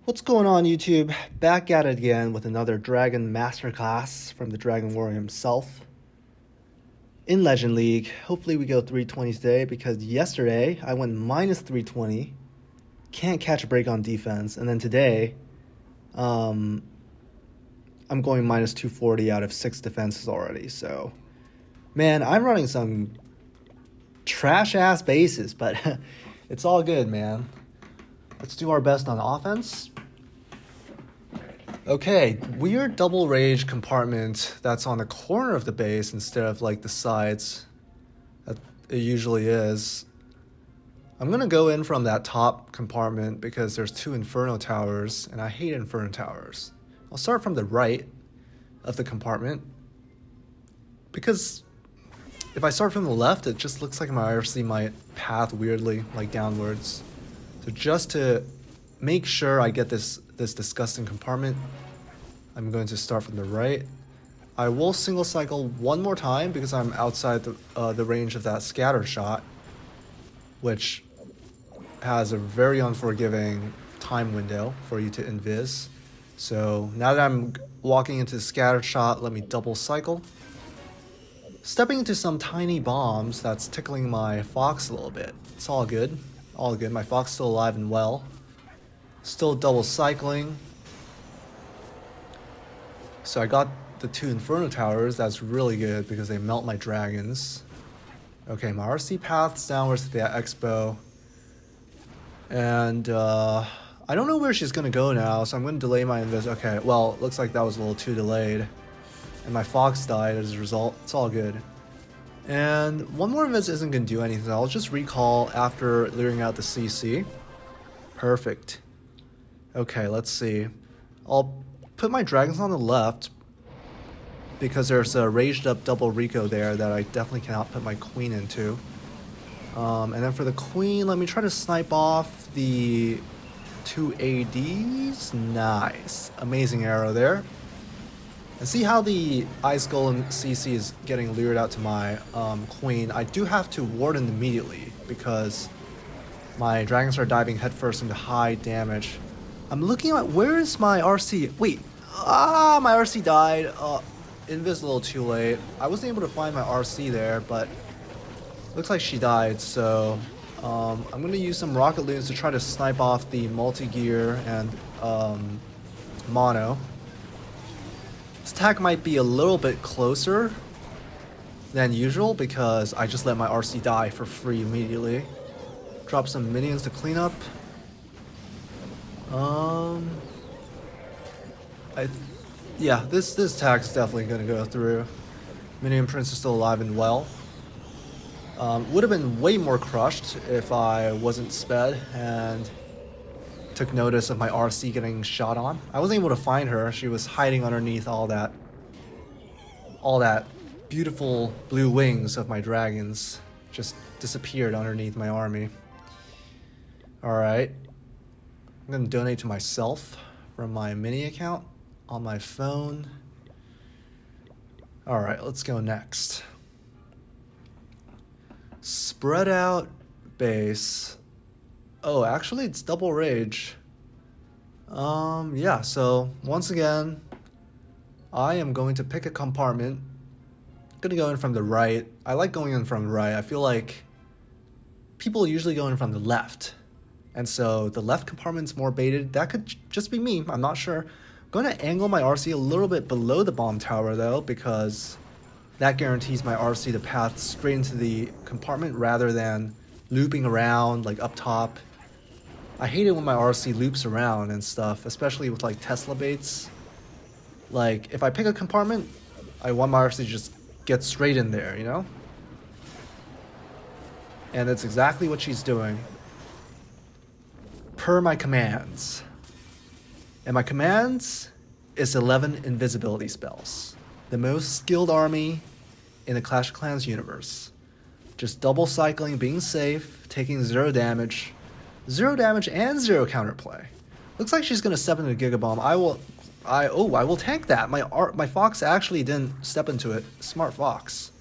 What's going on, YouTube? Back at it again with another Dragon Masterclass from the Dragon Warrior himself in Legend League. Hopefully we go 320 today because yesterday I went minus 320. Can't catch a break on defense. And then today, I'm going minus 240 out of 6 defenses already. So, man, I'm running some trash-ass bases, but it's all good, man. Let's do our best on offense. Okay, weird double rage compartment that's on the corner of the base instead of like the sides that it usually is. I'm gonna go in from that top compartment because there's 2 Inferno Towers and I hate Inferno Towers. I'll start from the right of the compartment because if I start from the left, it just looks like my IRC might path weirdly, like downwards. So just to make sure I get this disgusting compartment, I'm going to start from the right. I will single cycle one more time because I'm outside the range of that scatter shot, which has a very unforgiving time window for you to invis. So now that I'm walking into the scatter shot, let me double cycle. Stepping into some tiny bombs that's tickling my Fox a little bit. It's all good. All good. My Fox still alive and well. Still double cycling. So I got the 2 Inferno Towers. That's really good because they melt my dragons. Okay, my RC paths downwards to the Expo. And I don't know where she's going to go now, so I'm going to delay my invis. Okay, well, looks like that was a little too delayed. And my Fox died as a result. It's all good. And one more invis isn't going to do anything. I'll just recall after clearing out the CC. Perfect. Okay, let's see. I'll put my dragons on the left because there's a raged up double Rico there that I definitely cannot put my queen into. And then for the queen, let me try to snipe off the 2 ADs. Nice. Amazing arrow there. And see how the Ice Golem CC is getting lured out to my queen. I do have to warden immediately because my dragons are diving headfirst into high damage. I'm looking at where is my RC? Wait, my RC died. Invis a little too late. I wasn't able to find my RC there, but looks like she died. So I'm gonna use some rocket loons to try to snipe off the multi-gear and mono. This attack might be a little bit closer than usual because I just let my RC die for free immediately. Drop some minions to clean up. Yeah, this attack's definitely gonna go through. Minion Prince is still alive and well. Would have been way more crushed if I wasn't sped and took notice of my RC getting shot on. I wasn't able to find her. She was hiding underneath all that beautiful blue wings of my dragons. Just disappeared underneath my army. Alright. I'm gonna donate to myself from my mini account on my phone. Alright, let's go next. Spread out base. Oh, actually it's double rage. Yeah, so once again, I am going to pick a compartment. I'm gonna go in from the right. I like going in from the right. I feel like people usually go in from the left. And so the left compartment's more baited. That could just be me, I'm not sure. I'm going to angle my RC a little bit below the bomb tower though, because that guarantees my RC to path straight into the compartment rather than looping around like up top. I hate it when my RC loops around and stuff, especially with like Tesla baits. Like if I pick a compartment, I want my RC to just get straight in there, you know? And that's exactly what she's doing. Per my commands. And my commands is 11 invisibility spells. The most skilled army in the Clash of Clans universe. Just double cycling, being safe, taking 0 damage. 0 damage and 0 counterplay. Looks like she's gonna step into Gigabomb. I will tank that. My Fox actually didn't step into it. Smart Fox.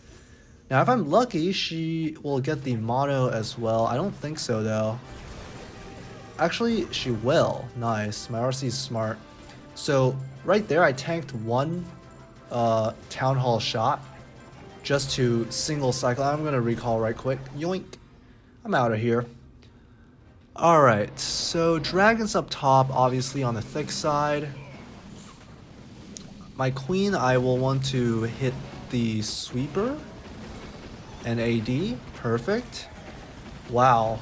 Now if I'm lucky, she will get the mono as well. I don't think so though. Actually, she will. Nice. My RC is smart. So right there, I tanked one Town Hall shot just to single cycle. I'm gonna recall right quick. Yoink. I'm out of here. Alright, so dragons up top, obviously on the thick side. My queen, I will want to hit the sweeper and AD. Perfect. Wow.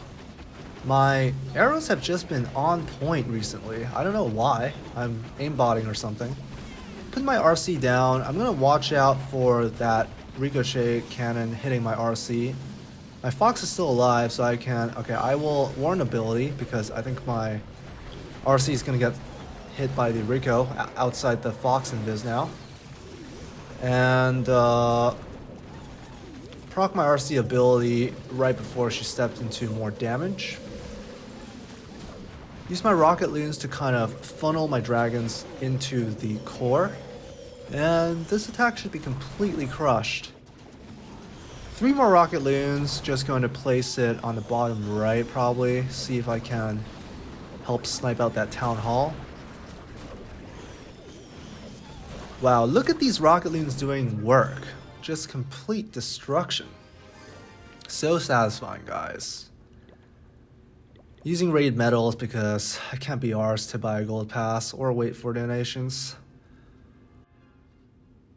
My arrows have just been on point recently. I don't know why. I'm aimbotting or something. Put my RC down. I'm gonna watch out for that ricochet cannon hitting my RC. My fox is still alive, so I can... Okay, I will warn ability because I think my RC is gonna get hit by the Rico outside the fox invis now. And proc my RC ability right before she stepped into more damage. Use my rocket loons to kind of funnel my dragons into the core. And this attack should be completely crushed. 3 more rocket loons, just going to place it on the bottom right probably. See if I can help snipe out that town hall. Wow, look at these rocket loons doing work. Just complete destruction. So satisfying, guys. Using raid medals because I can't be arsed to buy a gold pass or wait for donations.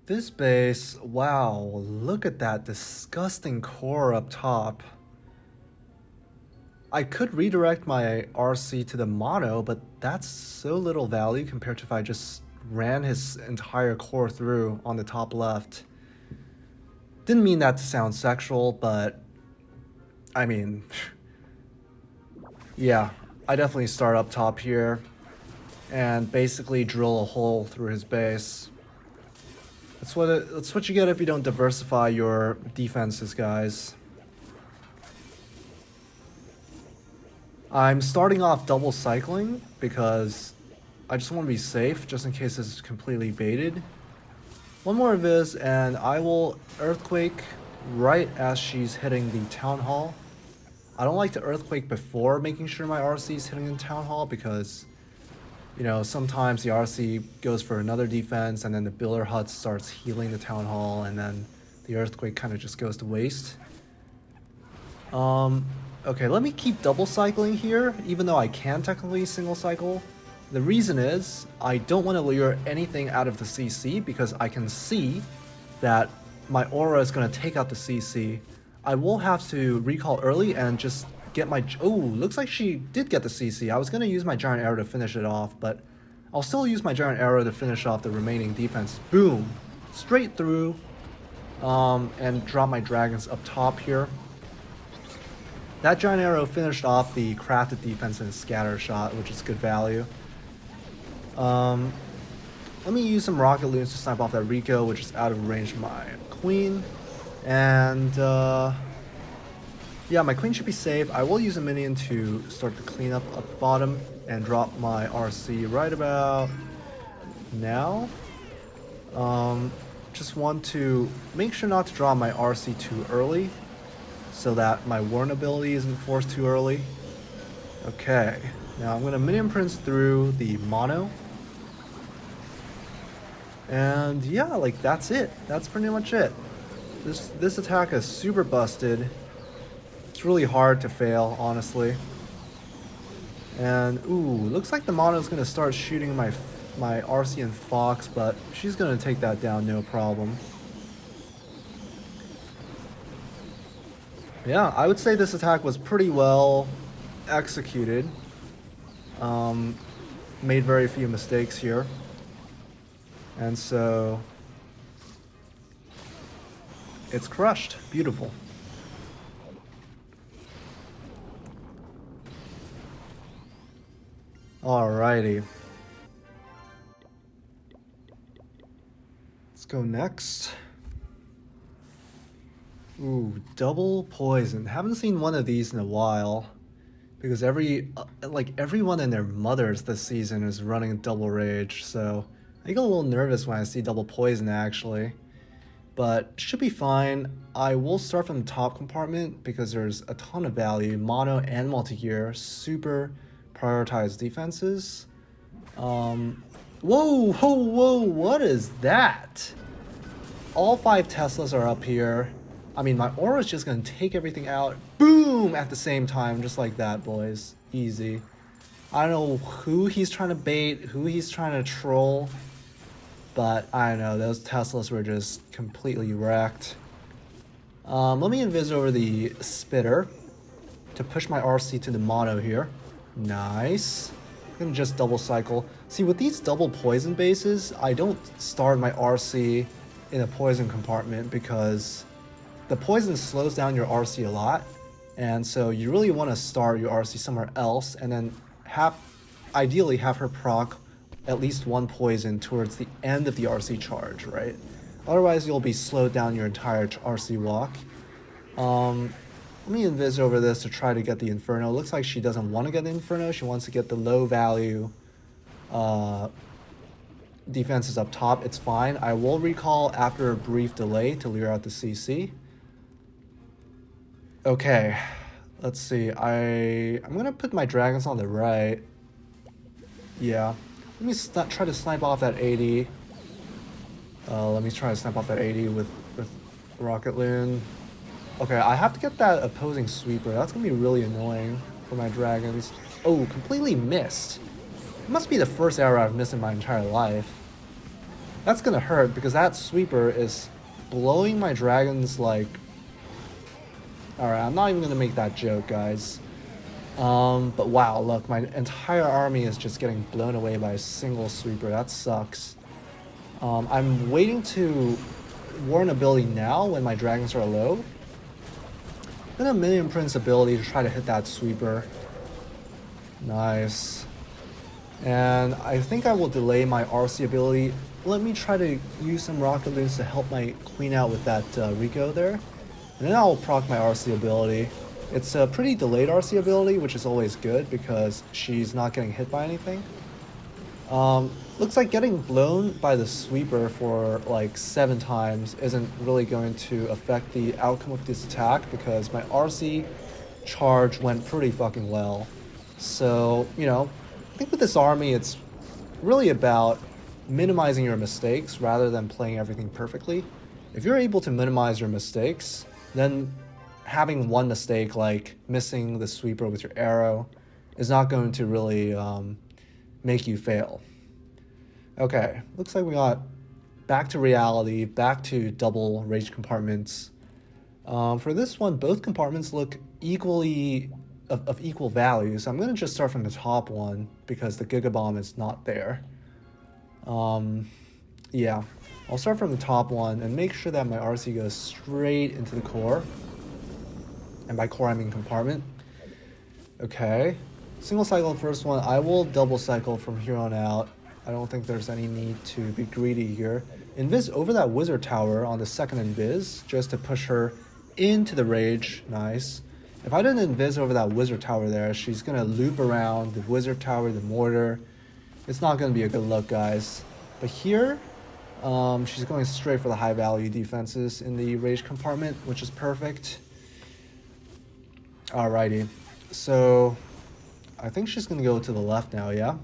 This base, wow, look at that disgusting core up top. I could redirect my RC to the mono, but that's so little value compared to if I just ran his entire core through on the top left. Didn't mean that to sound sexual, but I mean, yeah, I definitely start up top here and basically drill a hole through his base. That's what you get if you don't diversify your defenses, guys. I'm starting off double cycling because I just want to be safe, just in case it's completely baited. One more of this, and I will Earthquake right as she's hitting the Town Hall. I don't like to Earthquake before making sure my RC is hitting the Town Hall because, you know, sometimes the RC goes for another defense and then the Builder Hut starts healing the Town Hall and then the Earthquake kind of just goes to waste. Okay, let me keep double cycling here, even though I can technically single cycle. The reason is I don't want to lure anything out of the CC because I can see that my aura is going to take out the CC. I will have to recall early and just get my... Oh, looks like she did get the CC. I was going to use my Giant Arrow to finish it off, but I'll still use my Giant Arrow to finish off the remaining defense. Boom! Straight through. And drop my dragons up top here. That Giant Arrow finished off the crafted defense and scatter shot, which is good value. Let me use some rocket loons to snipe off that Rico, which is out of range of my queen. And yeah, my queen should be safe. I will use a minion to start the cleanup up the bottom and drop my RC right about now. Just want to make sure not to draw my RC too early so that my warn ability isn't forced too early. Okay, now I'm gonna minion prince through the mono. And yeah, like that's it. That's pretty much it. This attack is super busted. It's really hard to fail, honestly. And ooh, looks like the mono is gonna start shooting my RC and Fox, but she's gonna take that down no problem. Yeah, I would say this attack was pretty well executed. Made very few mistakes here. And so it's crushed. Beautiful. Alrighty. Let's go next. Ooh, double poison. Haven't seen one of these in a while. Because everyone and their mothers this season is running double rage, so I get a little nervous when I see double poison actually. But should be fine. I will start from the top compartment because there's a ton of value. Mono and multi-gear, super prioritize defenses. Whoa, whoa, whoa, what is that? All 5 Teslas are up here. I mean, my aura is just gonna take everything out. Boom! At the same time, just like that, boys. Easy. I don't know who he's trying to bait, who he's trying to troll. But, I don't know, those Teslas were just completely wrecked. Let me invis over the Spitter to push my RC to the mono here. Nice. I'm gonna just double cycle. See, with these double poison bases, I don't start my RC in a poison compartment because the poison slows down your RC a lot. And so you really want to start your RC somewhere else and then ideally have her proc at least 1 poison towards the end of the RC charge, right? Otherwise, you'll be slowed down your entire RC walk. Let me invis over this to try to get the Inferno. Looks like she doesn't want to get the Inferno. She wants to get the low value defenses up top. It's fine. I will recall after a brief delay to clear out the CC. Okay, let's see. I'm going to put my dragons on the right. Yeah. Let me try to snipe off that 80. Let me try to snipe off that 80 with Rocket Loon. Okay, I have to get that opposing sweeper. That's going to be really annoying for my dragons. Oh, completely missed. It must be the first arrow I've missed in my entire life. That's going to hurt because that sweeper is blowing my dragons like... Alright, I'm not even going to make that joke, guys. But wow, look, my entire army is just getting blown away by a single sweeper. That sucks. I'm waiting to warn ability now when my dragons are low. Then a Minion Prince ability to try to hit that sweeper. Nice. And I think I will delay my RC ability. Let me try to use some Rocket Loons to help my queen out with that Rico there. And then I'll proc my RC ability. It's a pretty delayed RC ability, which is always good because she's not getting hit by anything. Looks like getting blown by the sweeper for like 7 times isn't really going to affect the outcome of this attack because my RC charge went pretty fucking well. So, you know, I think with this army, it's really about minimizing your mistakes rather than playing everything perfectly. If you're able to minimize your mistakes, then having one mistake like missing the sweeper with your arrow is not going to really make you fail. Okay, looks like we got back to reality, back to double rage compartments. For this one, both compartments look equally of equal value, so I'm going to just start from the top one because the Giga Bomb is not there. Yeah, I'll start from the top one and make sure that my RC goes straight into the core. And by core, I mean compartment. Okay, single cycle the first one. I will double cycle from here on out. I don't think there's any need to be greedy here. Invis over that wizard tower on the second invis, just to push her into the rage. Nice. If I didn't invis over that wizard tower there, she's gonna loop around the wizard tower, the mortar. It's not gonna be a good look, guys. But here, she's going straight for the high value defenses in the rage compartment, which is perfect. Alrighty, so I think she's gonna go to the left now, yeah?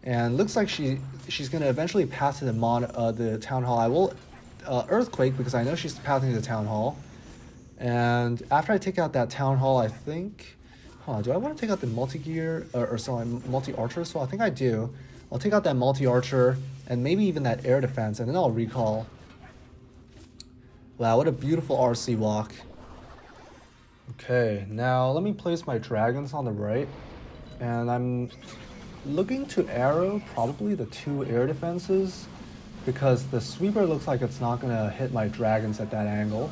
And looks like she's gonna eventually pass to the town hall. I will earthquake because I know she's passing to the town hall. And after I take out that town hall, I think, do I want to take out the multi-gear or sorry, multi-archer? So I think I do. I'll take out that multi-archer and maybe even that air defense, and then I'll recall. Wow, what a beautiful RC walk. Okay, now let me place my dragons on the right, and I'm looking to arrow probably the 2 air defenses because the sweeper looks like it's not going to hit my dragons at that angle.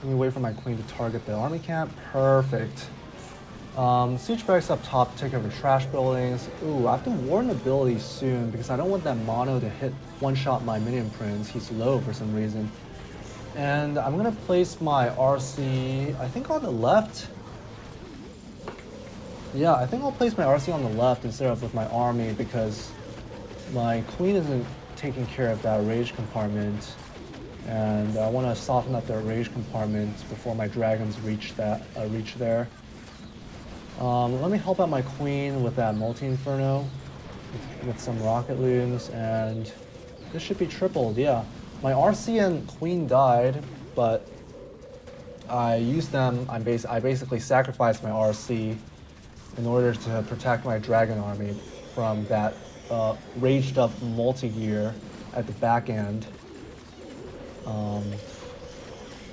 Let me wait for my queen to target the army camp. Perfect. Siege barracks up top to take over trash buildings. Ooh, I have to warn ability soon because I don't want that mono to hit one-shot my minion prince. He's low for some reason. And I'm going to place my RC, I think on the left. Yeah, I think I'll place my RC on the left instead of with my army because my queen isn't taking care of that rage compartment. And I want to soften up that rage compartment before my dragons reach there. Let me help out my queen with that multi-inferno with some rocket loons, and this should be tripled. Yeah, my RC and queen died, but I used them. I basically sacrificed my RC in order to protect my dragon army from that raged up multi-gear at the back end,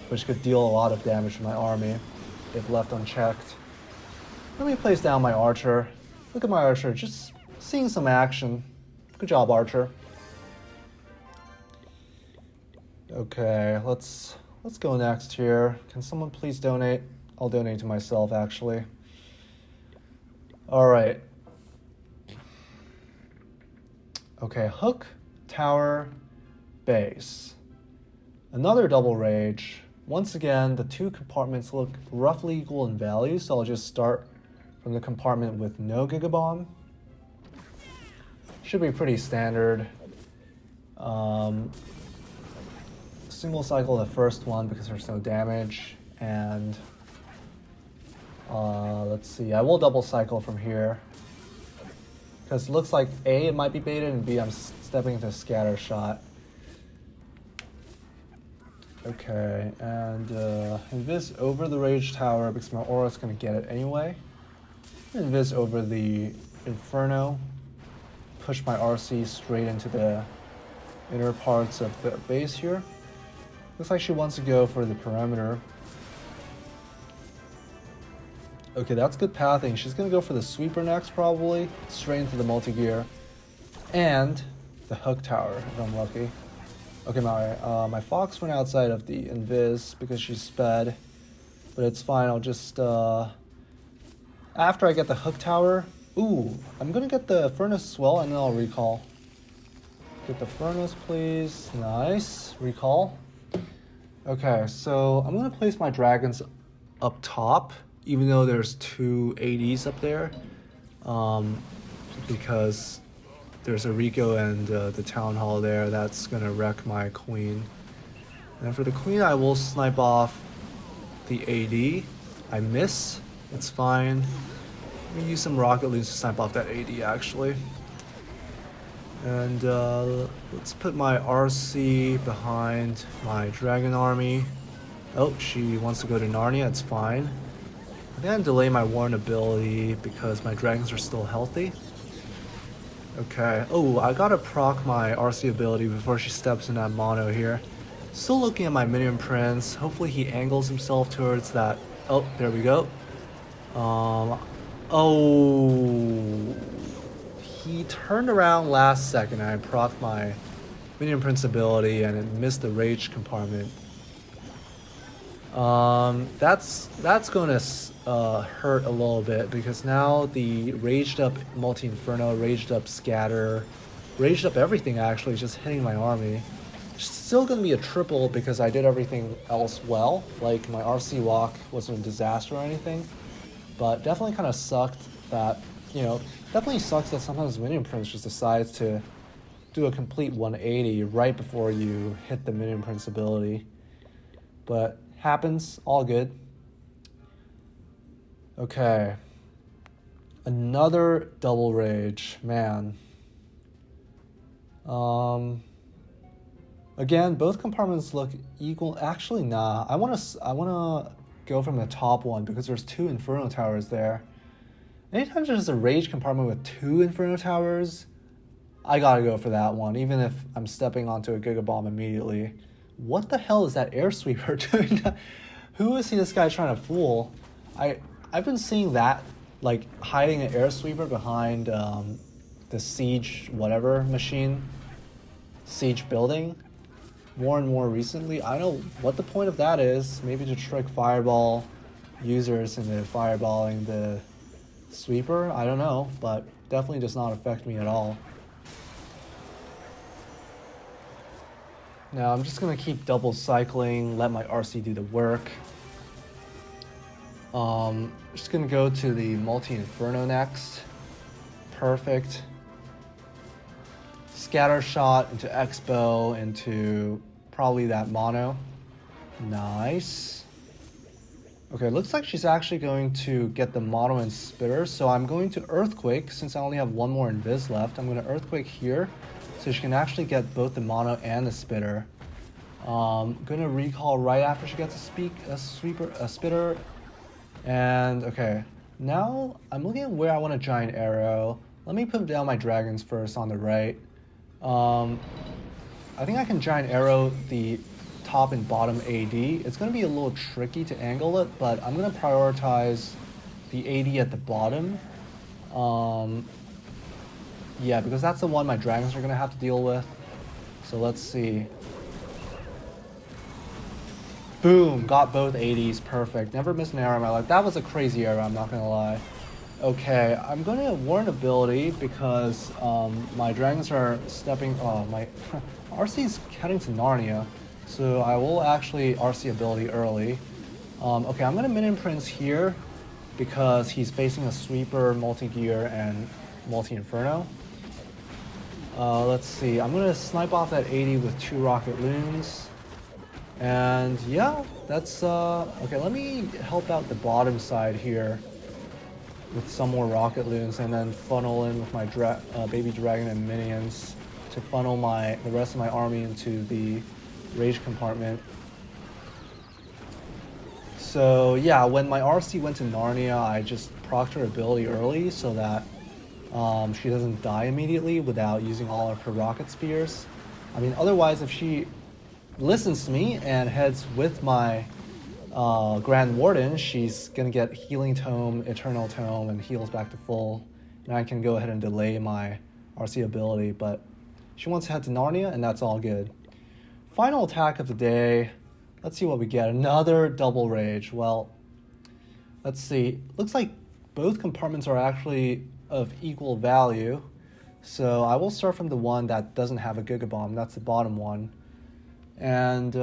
which could deal a lot of damage to my army if left unchecked. Let me place down my archer. Look at my archer, just seeing some action. Good job, archer. Okay, let's go next here. Can someone please donate? I'll donate to myself, actually. All right. Okay, hook, tower, base. Another double rage. Once again, the two compartments look roughly equal in value, so I'll just start from the compartment with no Gigabomb. Should be pretty standard. Single cycle the first one because there's no damage, and let's see, I will double cycle from here because it looks like A, it might be baited, and B, I'm stepping into a scatter shot. Okay, and invis over the rage tower because my aura's gonna get it anyway. Invis over the inferno, push my RC straight into the inner parts of the base here. Looks like she wants to go for the perimeter. Okay, that's good pathing. She's gonna go for the sweeper next, probably. Straight into the multi-gear. And the hook tower, if I'm lucky. Okay, my fox went outside of the invis because she's sped. But it's fine, I'll just, after I get the hook tower, ooh, I'm gonna get the furnace as well, and then I'll recall. Get the furnace, please. Nice, recall. Okay, so I'm gonna place my dragons up top, even though there's two ADs up there, because there's a Rico and the town hall there. That's gonna wreck my queen. And for the queen, I will snipe off the AD. I miss, it's fine. Let me use some rocket loons to snipe off that AD actually. And let's put my RC behind my dragon army. Oh, she wants to go to Narnia, it's fine. I'm gonna delay my Warren ability because my dragons are still healthy. Okay, oh, I gotta proc my RC ability before she steps in that mono here. Still looking at my minion prince. Hopefully he angles himself towards that. Oh, there we go. Oh, he turned around last second and I proc my minion prince ability and it missed the rage compartment. That's gonna hurt a little bit because now the raged up multi-inferno, raged up scatter, raged up everything actually is just hitting my army. Still gonna be a triple because I did everything else well. Like my RC walk wasn't a disaster or anything, but definitely kind of sucked that, you know, definitely sucks that sometimes Minion Prince just decides to do a complete 180 right before you hit the Minion Prince ability. But happens, all good. Okay. Another double rage, man. Again, both compartments look equal. Actually, nah. I wanna go from the top one because there's two Inferno Towers there. Anytime there's a rage compartment with two Inferno Towers, I gotta go for that one, even if I'm stepping onto a Giga Bomb immediately. What the hell is that air sweeper doing? Who is this guy trying to fool? I've been seeing that, like hiding an air sweeper behind the siege whatever machine, siege building, more and more recently. I don't know what the point of that is. Maybe to trick fireball users into fireballing the sweeper. I don't know, but definitely does not affect me at all. Now I'm just gonna keep double cycling, let my RC do the work. Just gonna go to the multi-inferno next. Perfect. Scatter shot into Expo, into probably that mono. Nice. Okay, looks like she's actually going to get the Mono and Spitter, so I'm going to Earthquake since I only have one more Invis left. I'm going to Earthquake here so she can actually get both the Mono and the Spitter. Gonna recall right after she gets a Spitter. And okay, now I'm looking at where I want a Giant Arrow. Let me put down my dragons first on the right. I think I can Giant Arrow the top and bottom AD. It's going to be a little tricky to angle it, but I'm going to prioritize the AD at the bottom. Yeah, because that's the one my dragons are going to have to deal with. So let's see. Boom, got both ADs, perfect. Never missed an arrow in my life. That was a crazy arrow, I'm not going to lie. Okay, I'm going to Warren ability because my dragons are stepping... Oh, my RC's heading to Narnia. So I will actually RC ability early. Okay, I'm going to Minion Prince here because he's facing a Sweeper, Multi-Gear, and Multi-Inferno. Let's see, I'm going to snipe off that 80 with 2 Rocket Loons. And yeah, that's... okay, let me help out the bottom side here with some more Rocket Loons and then funnel in with my Baby Dragon and Minions to funnel the rest of my army into the Rage compartment. So yeah, when my RC went to Narnia, I just procced her ability early so that she doesn't die immediately without using all of her rocket spears. I mean, otherwise, if she listens to me and heads with my Grand Warden, she's gonna get Healing Tome, Eternal Tome, and heals back to full. And I can go ahead and delay my RC ability, but she wants to head to Narnia, and that's all good. Final attack of the day. Let's see what we get. Another double rage. Well, let's see. Looks like both compartments are actually of equal value. So I will start from the one that doesn't have a Giga Bomb. That's the bottom one. And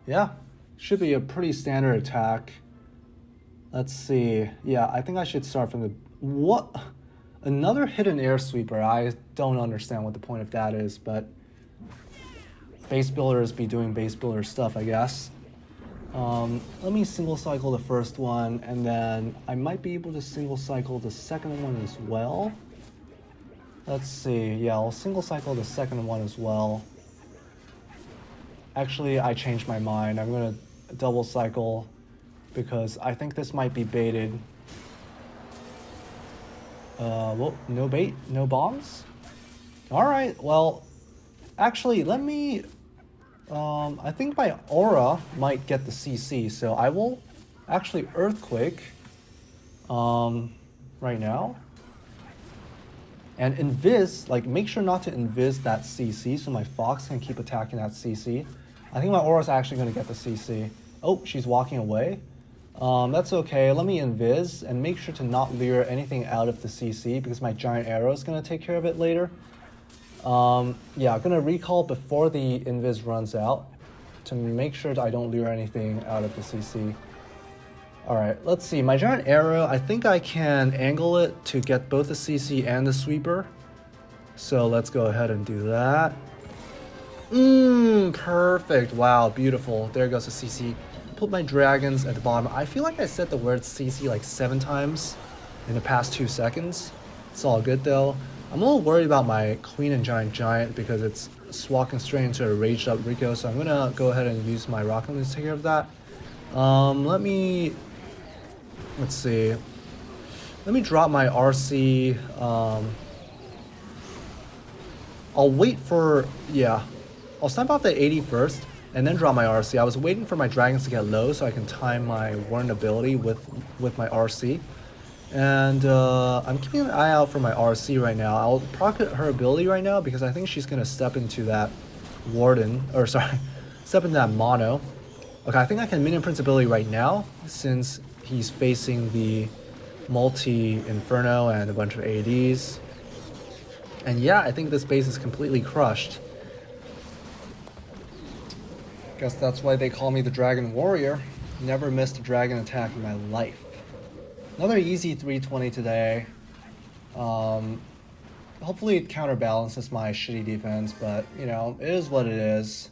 yeah, should be a pretty standard attack. Let's see. Yeah, I think I should start from the... What? Another hidden air sweeper. I don't understand what the point of that is, but base builders be doing base builder stuff, I guess. Let me single cycle the first one, and then I might be able to single cycle the second one as well. Let's see. Yeah, I'll single cycle the second one as well. Actually, I changed my mind. I'm going to double cycle because I think this might be baited. Well, no bait, no bombs? Alright, well, actually, let me... I think my aura might get the CC, so I will actually Earthquake right now. And Invis, like, make sure not to Invis that CC so my Fox can keep attacking that CC. I think my aura is actually going to get the CC. Oh, she's walking away. That's okay. Let me Invis and make sure to not lure anything out of the CC because my Giant Arrow is going to take care of it later. Yeah, I'm going to recall before the Invis runs out to make sure that I don't lure anything out of the CC. Alright, let's see. My Giant Arrow, I think I can angle it to get both the CC and the Sweeper. So let's go ahead and do that. Perfect. Wow, beautiful. There goes the CC. Put my dragons at the bottom. I feel like I said the word CC like 7 times in the past 2 seconds. It's all good though. I'm a little worried about my Queen and Giant because it's walking straight into a raged up Rico, so I'm gonna go ahead and use my Rocket Loons to take care of that. Let's see. Let me drop my RC. I'll wait for, yeah. I'll snipe off the 80 first and then drop my RC. I was waiting for my dragons to get low so I can time my Warden ability with my RC. And I'm keeping an eye out for my RC right now. I'll proc her ability right now because I think she's going to step into that Warden, or sorry, step into that Mono. Okay, I think I can Minion Prince ability right now since he's facing the Multi-Inferno and a bunch of ADs. And yeah, I think this base is completely crushed. Guess that's why they call me the Dragon Warrior. Never missed a dragon attack in my life. Another easy 320 today. Hopefully it counterbalances my shitty defense, but you know, it is what it is.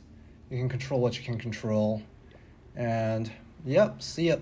You can control what you can control. And yep, see ya.